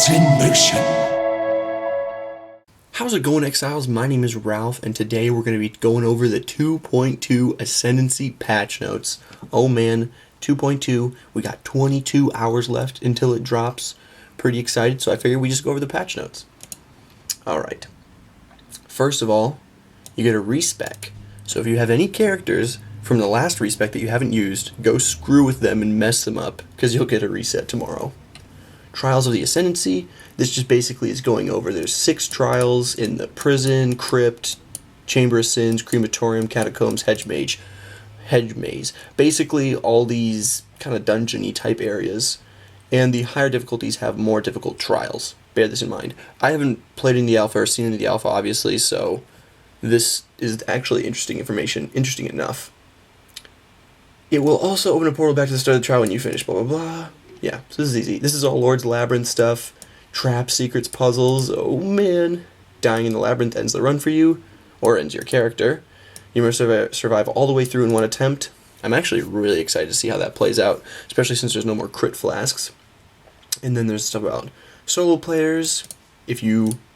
Gods in motion. How's it going, Exiles? My name is Ralph, and today we're going to be going over the 2.2 Ascendancy patch notes. Oh man, 2.2, we got 22 hours left until it drops. Pretty excited, so I figured we just go over the patch notes. Alright. First of all, you get a respec. So if you have any characters from the last respec that you haven't used, go screw with them and mess them up, because you'll get a reset tomorrow. Trials of the Ascendancy, this just basically is going over, there's 6 trials in the prison, crypt, chamber of sins, crematorium, catacombs, hedge maze. Basically all these kind of dungeon-y type areas, and the higher difficulties have more difficult trials. Bear this in mind. I haven't played in the alpha or seen in the alpha, obviously, so this is actually interesting information, interesting enough. It will also open a portal back to the start of the trial when you finish, blah blah blah. Yeah, so this is easy. This is all Lord's Labyrinth stuff. Traps, secrets, puzzles. Oh man. Dying in the labyrinth ends the run for you, or ends your character. You must survive all the way through in one attempt. I'm actually really excited to see how that plays out, especially since there's no more crit flasks. And then there's stuff about solo players.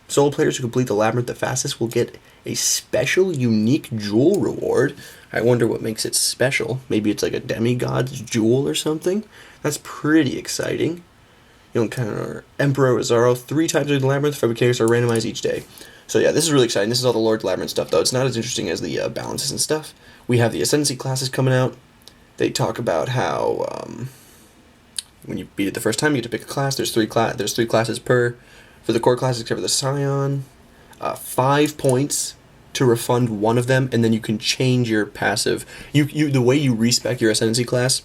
Solo players who complete the labyrinth the fastest will get a special, unique jewel reward. I wonder what makes it special. Maybe it's like a demigod's jewel or something. That's pretty exciting. You'll encounter Emperor Azaro 3 times in the labyrinth. Fabric characters are randomized each day. So yeah, this is really exciting. This is all the Lord Labyrinth stuff, though. It's not as interesting as the balances and stuff. We have the Ascendancy classes coming out. They talk about how when you beat it the first time, you get to pick a class. There's three classes for the core classes, except for the Scion. 5 points to refund one of them, and then you can change your passive. The way you respec your Ascendancy class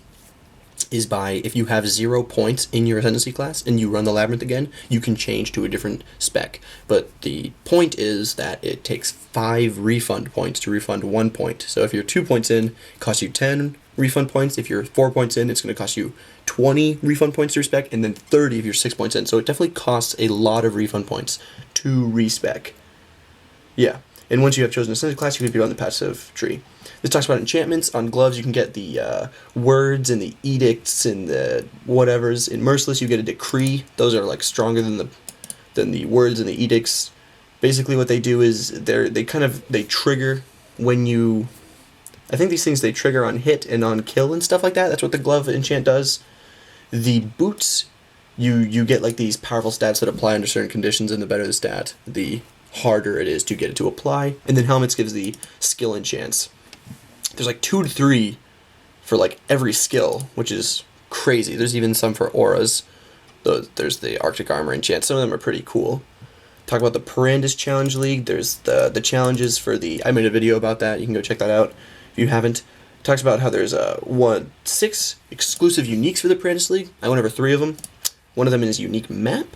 is by, if you have 0 points in your Ascendancy class and you run the Labyrinth again, you can change to a different spec. But the point is that it takes 5 refund points to refund 1 point. So if you're 2 points in, it costs you 10 refund points. If you're 4 points in, it's going to cost you 20 refund points to respec, and then 30 if you're 6 points in. So it definitely costs a lot of refund points to respec. Yeah. And once you have chosen a Ascendancy class, you can be on the passive tree. This talks about enchantments. On gloves, you can get the words and the edicts and the whatevers. In Merciless, you get a decree. Those are like stronger than the words and the edicts. Basically, what they do is they trigger when you. I think these things, they trigger on hit and on kill and stuff like that. That's what the glove enchant does. The boots, you get like these powerful stats that apply under certain conditions, and the better the stat, the harder it is to get it to apply. And then helmets gives the skill enchants. There's like 2 to 3 for like every skill, which is crazy. There's even some for auras. There's the Arctic Armor enchant. Some of them are pretty cool. Talk about the Parandus Challenge League. There's the challenges for the. I made a video about that. You can go check that out if you haven't. It talks about how there's 6 exclusive uniques for the Parandus League. I went over 3 of them. One of them is unique map.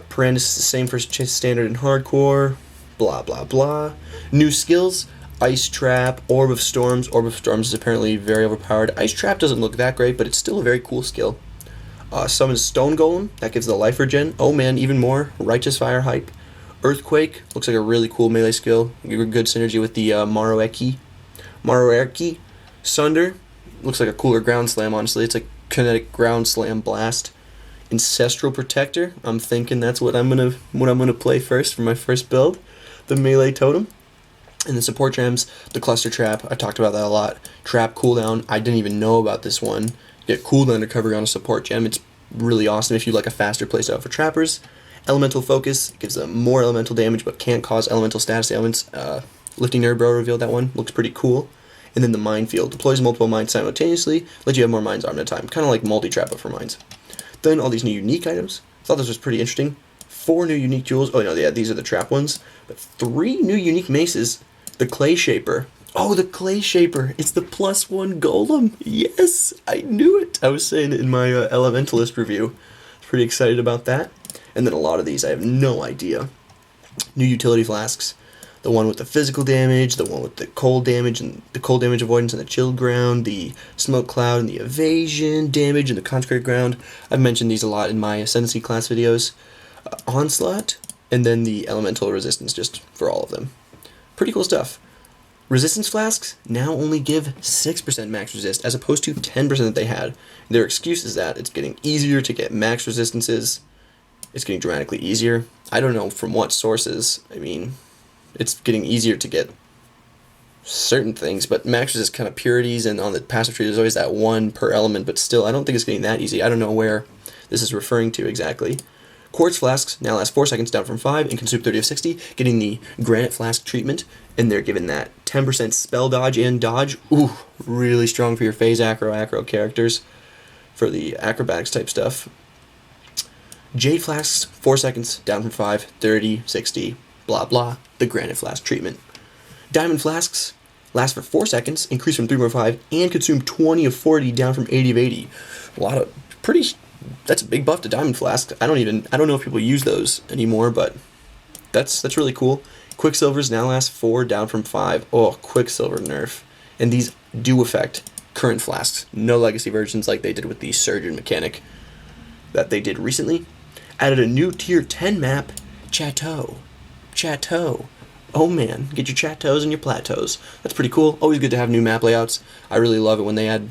Parandus is the same for standard and hardcore. Blah blah blah. New skills. Ice Trap, Orb of Storms. Orb of Storms is apparently very overpowered. Ice Trap doesn't look that great, but it's still a very cool skill. Summon Stone Golem, that gives the life regen. Oh man, even more. Righteous Fire hype. Earthquake, looks like a really cool melee skill. Give a good synergy with the Maroeki. Sunder, looks like a cooler ground slam, honestly. It's a kinetic ground slam blast. Ancestral Protector, I'm thinking that's what I'm gonna play first for my first build. The melee totem. And the support gems, the cluster trap, I talked about that a lot. Trap cooldown, I didn't even know about this one. You get cooldown recovery on a support gem. It's really awesome if you like a faster playstyle for trappers. Elemental focus, gives them more elemental damage but can't cause elemental status ailments. Lifting Nerd Bro revealed that one, looks pretty cool. And then the minefield, deploys multiple mines simultaneously, lets you have more mines armed at a time. Kind of like multi-trap but for mines. Then all these new unique items. Thought this was pretty interesting. 4 new unique jewels. Oh no, yeah, these are the trap ones. But 3 new unique maces. The Clay Shaper. Oh, the Clay Shaper. It's the +1 golem. Yes, I knew it. I was saying it in my Elementalist review. Pretty excited about that. And then a lot of these, I have no idea. New utility flasks. The one with the physical damage, the one with the cold damage and the cold damage avoidance and the chilled ground, the smoke cloud and the evasion damage and the consecrated ground. I've mentioned these a lot in my Ascendancy class videos. Onslaught, and then the elemental resistance just for all of them. Pretty cool stuff. Resistance flasks now only give 6% max resist as opposed to 10% that they had. Their excuse is that it's getting easier to get max resistances It's getting dramatically easier. I don't know from what sources. I mean, it's getting easier to get certain things, but max is kind of purities, and on the passive tree there's always that 1 per element, but still, I don't think it's getting that easy. I don't know where this is referring to exactly. Quartz flasks now last 4 seconds down from 5 and consume 30 of 60, getting the granite flask treatment, and they're given that 10% spell dodge and dodge. Ooh, really strong for your phase acro characters, for the acrobatics type stuff. Jade flasks, 4 seconds down from 5, 30, 60, blah blah, the granite flask treatment. Diamond flasks last for 4 seconds, increase from 3.5, and consume 20 of 40 down from 80 of 80. A lot of that's a big buff to diamond flasks. I don't know if people use those anymore, but that's really cool. Quicksilvers now last 4 down from 5. Oh, Quicksilver nerf. And these do affect current flasks. No legacy versions like they did with the Surgeon mechanic that they did recently. Added a new tier 10 map, Chateau. Oh man, get your chateaus and your plateaus. That's pretty cool. Always good to have new map layouts. I really love it when they add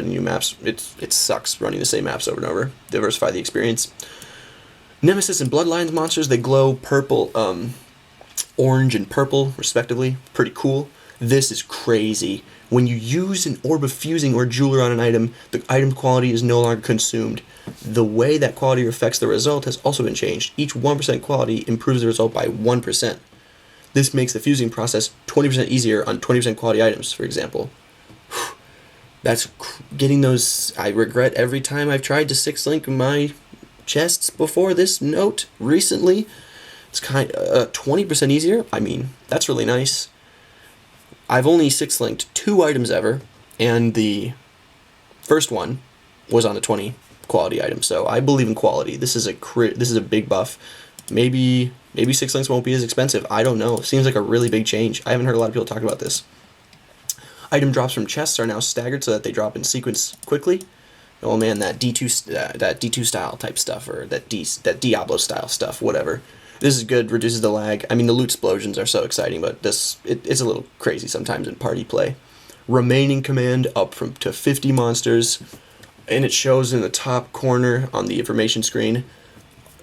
new maps. It sucks running the same maps over and over. Diversify the experience. Nemesis and Bloodlines monsters, they glow purple, orange and purple respectively. Pretty cool. This is crazy. When you use an Orb of Fusing or Jeweler on an item, the item quality is no longer consumed. The way that quality affects the result has also been changed. Each 1% quality improves the result by 1%. This makes the fusing process 20% easier on 20% quality items, for example. That's getting those. I regret every time I've tried to 6-link my chests before this note recently. It's kind of 20% easier. I mean, that's really nice. I've only 6-linked 2 items ever, and the first one was on a 20 quality item. So I believe in quality. This is a big buff. Maybe 6 links won't be as expensive. I don't know. It seems like a really big change. I haven't heard a lot of people talk about this. Item drops from chests are now staggered so that they drop in sequence quickly. Oh man, that D2 style type stuff, or that Diablo style stuff, whatever. This is good, reduces the lag. I mean, the loot explosions are so exciting, but it's a little crazy sometimes in party play. Remaining command up to 50 monsters, and it shows in the top corner on the information screen.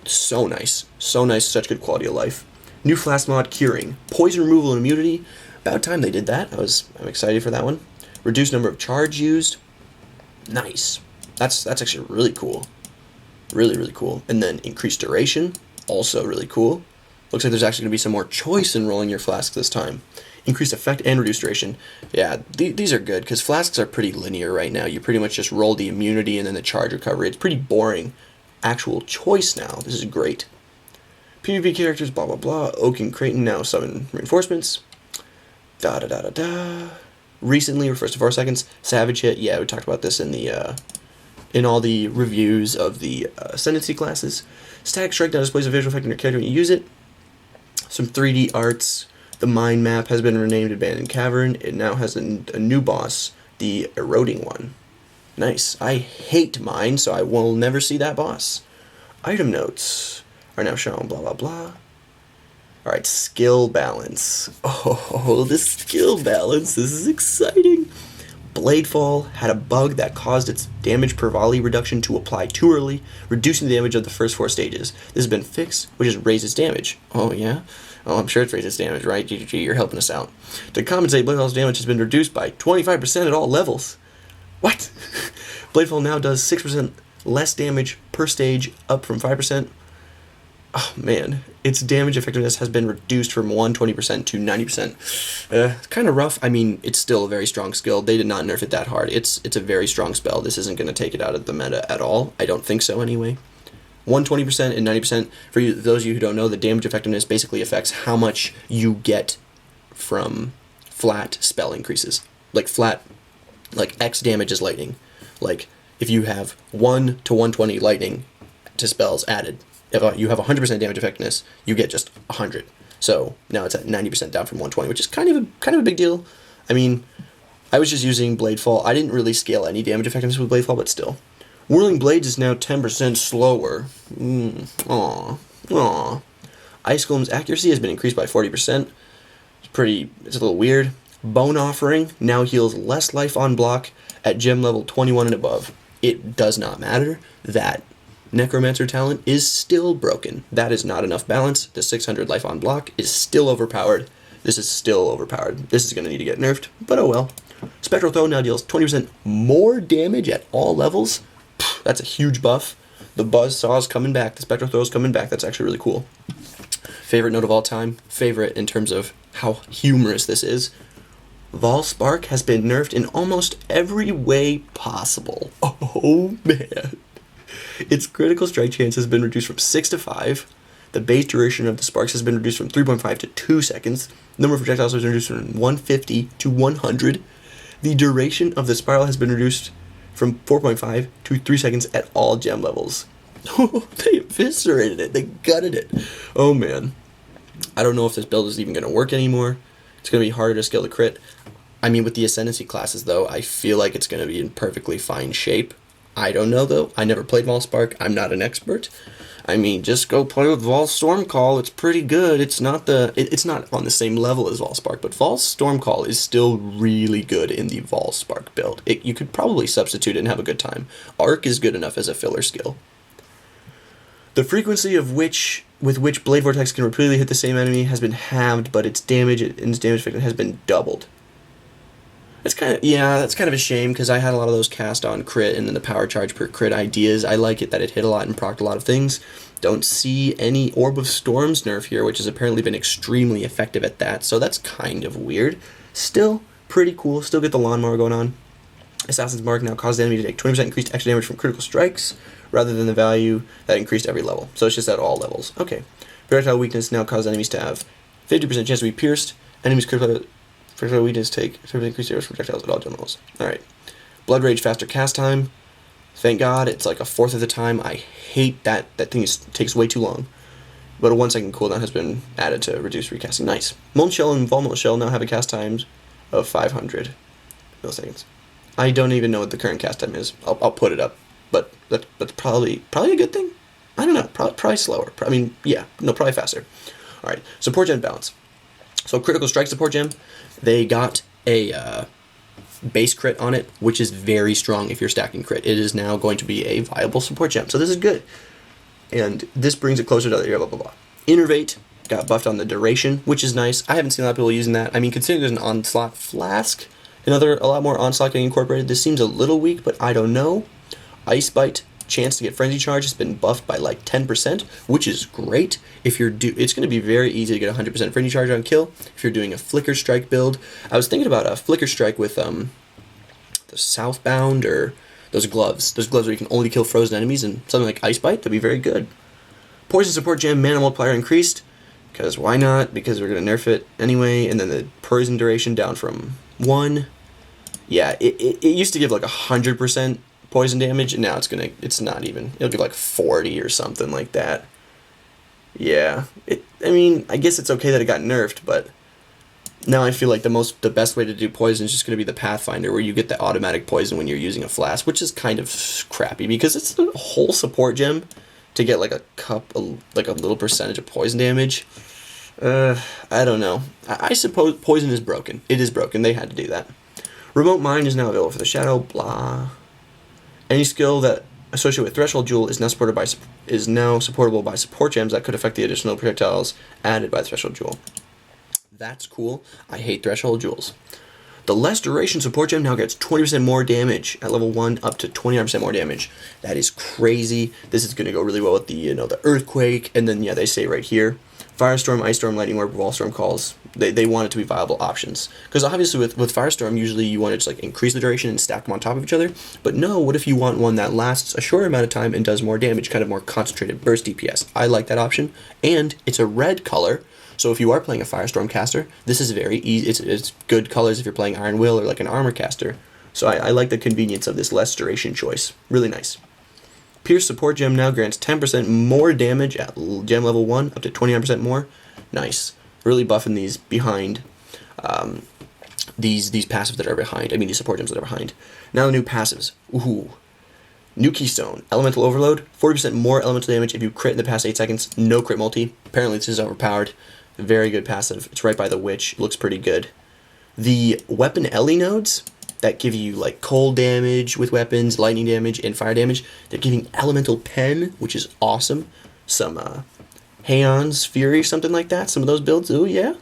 So nice, such good quality of life. New flask mod, Curing. Poison removal and immunity. About time they did that. I'm excited for that one. Reduced number of charge used. Nice. That's actually really cool. Really cool. And then increased duration. Also really cool. Looks like there's actually going to be some more choice in rolling your flasks this time. Increased effect and reduced duration. Yeah, these are good, because flasks are pretty linear right now. You pretty much just roll the immunity and then the charge recovery. It's pretty boring. Actual choice now. This is great. PvP characters, blah blah blah. Oak and Creighton now summon reinforcements. Recently, refers to 4 seconds. Savage hit. Yeah, we talked about this in all the reviews of the Ascendancy classes. Static strike now displays a visual effect on your character when you use it. Some 3D arts. The mine map has been renamed Abandoned Cavern. It now has a new boss, the Eroding one. Nice. I hate mine, so I will never see that boss. Item notes are now shown, blah blah blah. Alright, skill balance. Oh, the skill balance. This is exciting. Bladefall had a bug that caused its damage per volley reduction to apply too early, reducing the damage of the first 4 stages. This has been fixed, which has raised its damage. Oh, yeah? Oh, I'm sure it's raised its damage, right? GG, you're helping us out. To compensate, Bladefall's damage has been reduced by 25% at all levels. What? Bladefall now does 6% less damage per stage, up from 5%. Oh man, its damage effectiveness has been reduced from 120% to 90%. It's kind of rough. I mean, it's still a very strong skill. They did not nerf it that hard. It's a very strong spell. This isn't going to take it out of the meta at all. I don't think so anyway. 120% and 90%. For you, those of you who don't know, the damage effectiveness basically affects how much you get from flat spell increases. Like X damage is lightning. Like if you have 1 to 120 lightning to spells added, if you have 100% damage effectiveness, you get just 100. So now it's at 90% down from 120, which is kind of a big deal. I mean, I was just using Bladefall. I didn't really scale any damage effectiveness with Bladefall, but still. Whirling Blades is now 10% slower. Aw. Ice Golem's accuracy has been increased by 40%. It's a little weird. Bone Offering now heals less life on block at gem level 21 and above. It does not matter. That Necromancer talent is still broken. That is not enough balance. The 600 life on block is still overpowered. This is still overpowered. This is going to need to get nerfed, but oh well. Spectral Throw now deals 20% more damage at all levels. That's a huge buff. The Buzzsaw is coming back. The Spectral Throw is coming back. That's actually really cool. Favorite note of all time. Favorite in terms of how humorous this is. Vaal Spark has been nerfed in almost every way possible. Oh man. Its critical strike chance has been reduced from 6 to 5. The base duration of the sparks has been reduced from 3.5 to 2 seconds. The number of projectiles has been reduced from 150 to 100. The duration of the spiral has been reduced from 4.5 to 3 seconds at all gem levels. They eviscerated it. They gutted it. Oh man. I don't know if this build is even going to work anymore. It's going to be harder to scale the crit. I mean, with the Ascendancy classes, though, I feel like it's going to be in perfectly fine shape. I don't know, though. I never played Vaal Spark. I'm not an expert. I mean, just go play with Vaal Stormcall. It's pretty good. It's not on the same level as Vaal Spark, but Vaal Stormcall is still really good in the Vaal Spark build. You could probably substitute it and have a good time. Arc is good enough as a filler skill. The frequency with which Blade Vortex can repeatedly hit the same enemy has been halved, but its damage effect has been doubled. That's kind of a shame, because I had a lot of those cast on crit and then the power charge per crit ideas. I like it that it hit a lot and procced a lot of things. Don't see any Orb of Storms nerf here, which has apparently been extremely effective at that, so that's kind of weird. Still pretty cool. Still get the lawnmower going on. Assassin's Mark now causes the enemy to take 20% increased extra damage from critical strikes, rather than the value that increased every level. So it's just at all levels. Okay. Projectile weakness now causes enemies to have 50% chance to be pierced. Enemies critical weakness take 30% increased damage from projectiles at all gem levels. Alright. Blood Rage faster cast time. Thank God, it's like a fourth of the time. I hate that thing takes way too long. But a 1 second cooldown has been added to reduce recasting. Nice. Molten Shell and Vaal Shell now have a cast times of 500 milliseconds. I don't even know what the current cast time is. I'll put it up. But that's probably a good thing. I don't know. Probably slower. Probably faster. All right. Support gem balance. So critical strike support gem, they got a base crit on it, which is very strong if you're stacking crit. It is now going to be a viable support gem. So this is good. And this brings it closer to the blah blah blah. Innervate got buffed on the duration, which is nice. I haven't seen a lot of people using that. I mean, considering there's an onslaught flask, a lot more onslaught getting incorporated. This seems a little weak, but I don't know. Ice Bite chance to get Frenzy Charge has been buffed by like 10%, which is great. If you're it's going to be very easy to get 100% Frenzy Charge on kill if you're doing a Flicker Strike build. I was thinking about a Flicker Strike with the Southbound or those gloves where you can only kill frozen enemies, and something like Ice Bite, that'd be very good. Poison Support Gem Mana Multiplier increased, because why not? Because we're going to nerf it anyway, and then the Poison duration down from 1. Yeah, it used to give like 100% poison damage, and now it's not even. It'll give like 40 or something like that. Yeah, I mean, I guess it's okay that it got nerfed, but now I feel like the best way to do poison is just going to be the Pathfinder, where you get the automatic poison when you're using a flask, which is kind of crappy because it's a whole support gem to get like a little percentage of poison damage. I don't know. I suppose poison is broken. It is broken. They had to do that. Remote Mine is now available for the Shadow. Blah. Any skill that associated with Threshold Jewel is now supportable by support gems that could affect the additional projectiles added by the Threshold Jewel. That's cool. I hate Threshold Jewels. The Less Duration support gem now gets 20% more damage at level 1, up to 29% more damage. That is crazy. This is going to go really well with the Earthquake, and then they say right here, Firestorm, Ice Storm, Lightning Orb, Vaal Storm calls. They want it to be viable options. Because obviously with Firestorm, usually you want to just increase the duration and stack them on top of each other. But no, what if you want one that lasts a shorter amount of time and does more damage, kind of more concentrated burst DPS? I like that option. And it's a red color, so if you are playing a Firestorm caster, this is very easy. It's good colors if you're playing Iron Will or like an armor caster. So I like the convenience of this less duration choice. Really nice. Pierce support gem now grants 10% more damage at gem level 1, up to 29% more. Nice. Really buffing these behind, these passives that are behind. I mean, these support gems that are behind. Now the new passives. Ooh. New Keystone. Elemental Overload. 40% more elemental damage if you crit in the past 8 seconds. No crit multi. Apparently this is overpowered. Very good passive. It's right by the Witch. Looks pretty good. The Weapon Ellie nodes that give you like cold damage with weapons, lightning damage, and fire damage. They're giving Elemental Pen, which is awesome. Some Haon's Fury, something like that. Some of those builds. Oh yeah.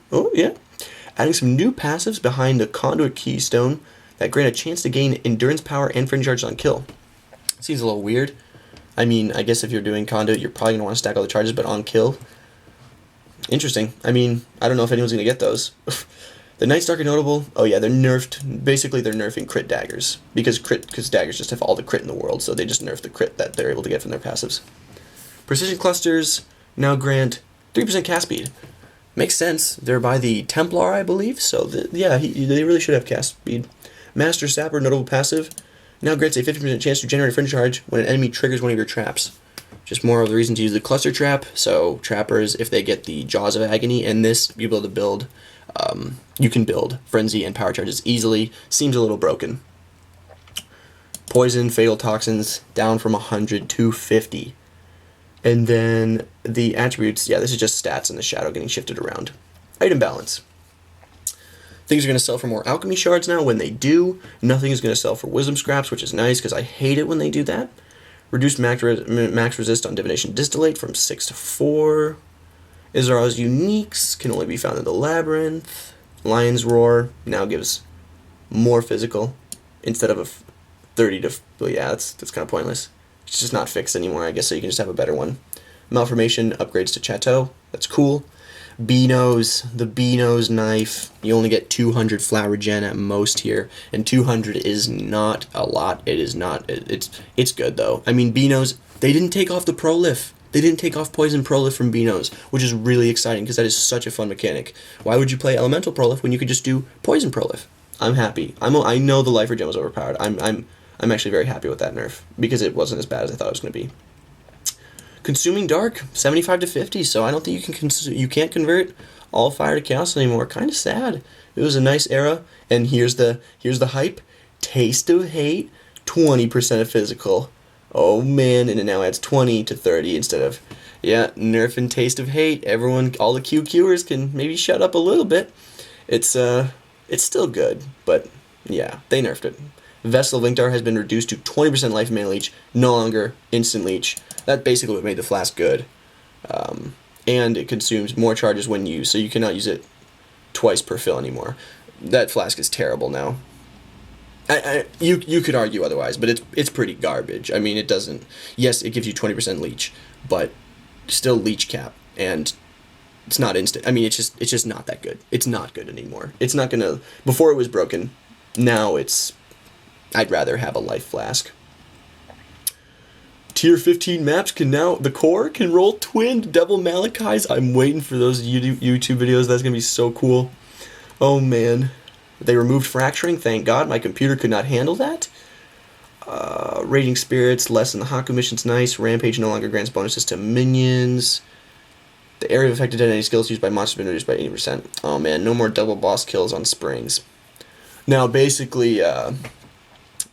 Adding some new passives behind the Conduit Keystone that grant a chance to gain endurance power and fringe charges on kill. Seems a little weird. I mean, I guess if you're doing Conduit, you're probably going to want to stack all the charges, but on kill. Interesting. I mean, I don't know if anyone's going to get those. The Night Stalker notable, oh yeah, they're nerfed. Basically, they're nerfing crit daggers. Because daggers just have all the crit in the world, so they just nerf the crit that they're able to get from their passives. Precision clusters now grant 3% cast speed. Makes sense. They're by the Templar, I believe, so they really should have cast speed. Master Sapper notable passive now grants a 50% chance to generate a fringe charge when an enemy triggers one of your traps. Just more of the reason to use the cluster trap. So trappers, if they get the Jaws of Agony, and this you'll be able to build. You can build frenzy and power charges easily. Seems a little broken. Poison, fatal toxins down from 100 to 50. And then the attributes, yeah, this is just stats in the shadow getting shifted around. Item balance. Things are going to sell for more alchemy shards now. When they do, nothing is going to sell for wisdom scraps, which is nice because I hate it when they do that. Reduced max resist on divination distillate from 6 to 4. Izar's uniques can only be found in the labyrinth. Lion's Roar now gives more physical instead of a 30 to. Well, yeah, that's kind of pointless. It's just not fixed anymore, I guess, so you can just have a better one. Malformation upgrades to Chateau. That's cool. Beano's, the Beano's knife. You only get 200 flower gen at most here, and 200 is not a lot. It is not. It's good though. I mean, Beano's, they didn't take off the Prolif. They didn't take off Poison Prolif from Beano's, which is really exciting because that is such a fun mechanic. Why would you play Elemental Prolif when you could just do Poison Prolif? I'm happy. I know the Lifer Gem was overpowered. I'm actually very happy with that nerf because it wasn't as bad as I thought it was going to be. Consuming Dark, 75 to 50, so I don't think you can't convert all fire to chaos anymore. Kind of sad. It was a nice era, and here's the hype. Taste of Hate, 20% of physical. Oh man, and it now adds 20 to 30 instead of, yeah, nerf and Taste of Hate. Everyone, all the QQers can maybe shut up a little bit. It's still good, but yeah, they nerfed it. Vessel Vinktar has been reduced to 20% life and mana leech, no longer instant leech. That basically what made the flask good. And it consumes more charges when used, so you cannot use it twice per fill anymore. That flask is terrible now. You could argue otherwise, but it's pretty garbage. I mean, it doesn't. Yes, it gives you 20% leech, but still leech cap, and it's not instant. I mean, it's just not that good. It's not good anymore. It's not gonna. Before it was broken. Now it's. I'd rather have a life flask. Tier 15 maps can now, the core can roll twin double Malachis. I'm waiting for those YouTube videos. That's going to be so cool. Oh man. They removed fracturing, thank God. My computer could not handle that. Raging Spirits, lessen the Haku mission's nice. Rampage no longer grants bonuses to minions. The area of affected dead enemy skills used by monsters has been reduced by 80%. Oh man, no more double boss kills on Springs. Now basically,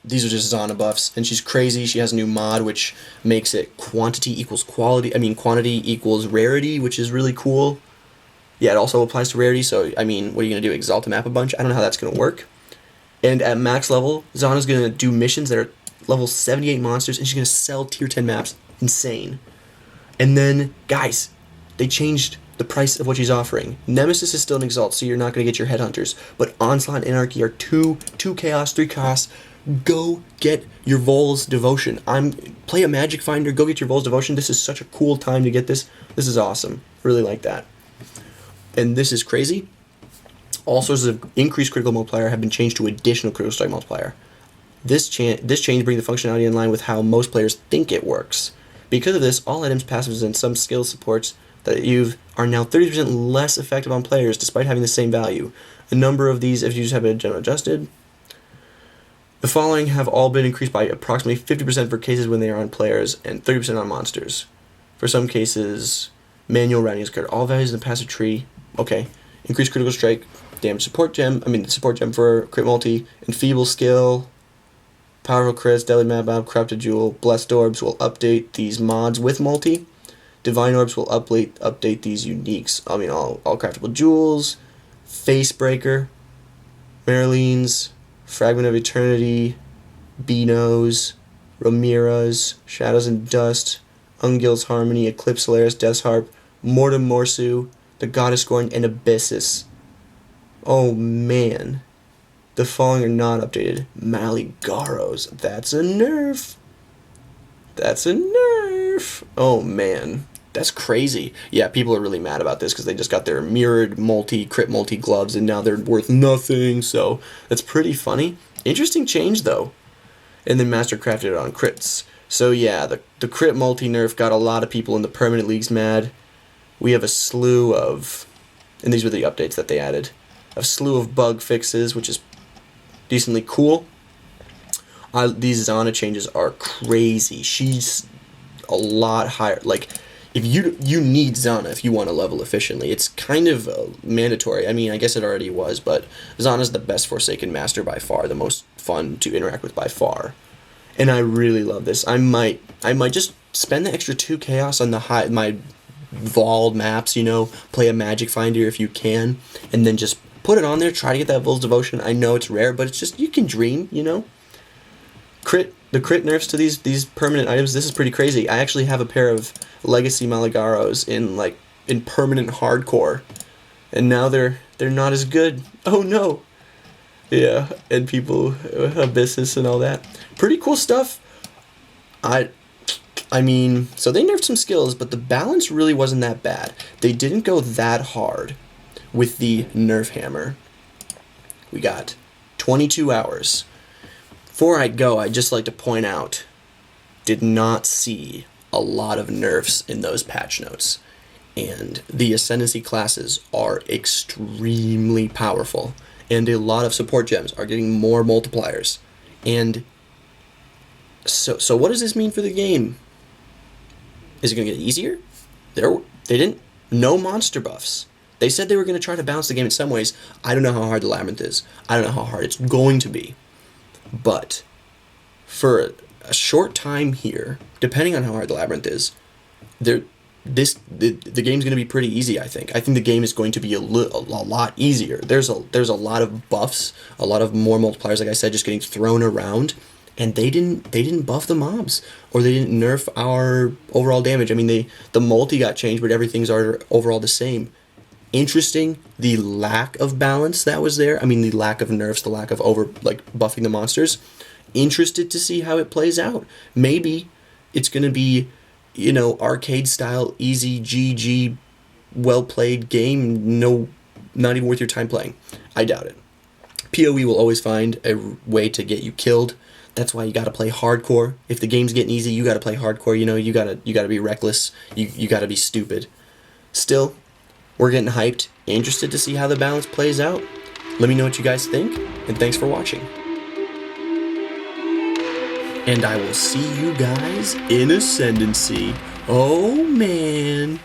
these are just Zana buffs, and she's crazy. She has a new mod, which makes it quantity equals quality. I mean, quantity equals rarity, which is really cool. Yeah, it also applies to rarity, so, I mean, what are you going to do, exalt a map a bunch? I don't know how that's going to work. And at max level, Zana's going to do missions that are level 78 monsters, and she's going to sell tier 10 maps. Insane. And then, guys, they changed the price of what she's offering. Nemesis is still an exalt, so you're not going to get your headhunters. But Onslaught and Anarchy are 2 chaos, 3 chaos. Go get your Vol's Devotion. Play a Magic Finder, go get your Vol's Devotion. This is such a cool time to get this. This is awesome. Really like that. And this is crazy. All sources of increased critical multiplier have been changed to additional critical strike multiplier. This change brings the functionality in line with how most players think it works. Because of this, all items, passives, and some skill supports that you've are now 30% less effective on players despite having the same value. A number of these FGs have been adjusted. The following have all been increased by approximately 50% for cases when they are on players and 30% on monsters. For some cases, manual routing is occurred. All values in the passive tree. Okay. Increased critical strike, damage support gem. The support gem for crit multi, enfeeble skill, powerful crits, deadly map, corrupted jewel, blessed orbs will update these mods with multi. Divine orbs will update these uniques. All craftable jewels, face breaker, Marlene's. Fragment of Eternity, Beano's, Ramira's, Shadows and Dust, Ungil's Harmony, Eclipse Solaris, Death's Harp, Mortem Morsu, the Goddess Scorn, and Abyssus. Oh man. The following are not updated. Maligaros. That's a nerf. That's a nerf. Oh man. That's crazy. Yeah, people are really mad about this because they just got their mirrored crit multi gloves and now they're worth nothing. So that's pretty funny. Interesting change though. And then Mastercrafted it on crits. So yeah, the crit multi nerf got a lot of people in the permanent leagues mad. We have a slew of, and these were the updates that they added, a slew of bug fixes, which is decently cool. These Zana changes are crazy. She's a lot higher. Like, if you need Zana if you want to level efficiently. It's kind of mandatory. I mean, I guess it already was, but Zana's the best Forsaken Master by far, the most fun to interact with by far. And I really love this. I might just spend the extra 2 chaos on my Vaal maps, you know, play a Magic Finder if you can, and then just put it on there, try to get that Vol's Devotion. I know it's rare, but it's just, you can dream, you know? The crit nerfs to these permanent items, this is pretty crazy. I actually have a pair of Legacy Maligaros in permanent hardcore, and now they're not as good. Oh no. Yeah, and people, Abyssus and all that. Pretty cool stuff. I mean, so they nerfed some skills, but the balance really wasn't that bad. They didn't go that hard with the nerf hammer. We got 22 hours. Before I go, I'd just like to point out, did not see a lot of nerfs in those patch notes. And the Ascendancy classes are extremely powerful. And a lot of support gems are getting more multipliers. And so what does this mean for the game? Is it going to get easier? They didn't. No monster buffs. They said they were going to try to balance the game in some ways. I don't know how hard the Labyrinth is. I don't know how hard it's going to be. But for a short time here, depending on how hard the Labyrinth is, the game's going to be pretty easy, I think. I think the game is going to be a lot easier. There's a lot of buffs, a lot of more multipliers, like I said, just getting thrown around. And they didn't buff the mobs, or they didn't nerf our overall damage. I mean, the multi got changed, but everything's overall the same. Interesting, the lack of balance that was there. I mean, the lack of nerfs, the lack of buffing the monsters. Interested to see how it plays out. Maybe it's gonna be, you know, arcade style, easy GG, well played game. No, not even worth your time playing. I doubt it. PoE will always find a way to get you killed. That's why you gotta play hardcore. If the game's getting easy, you gotta play hardcore. You know, you gotta be reckless. You gotta be stupid. Still, we're getting hyped. Interested to see how the balance plays out. Let me know what you guys think, and thanks for watching. And I will see you guys in Ascendancy. Oh man.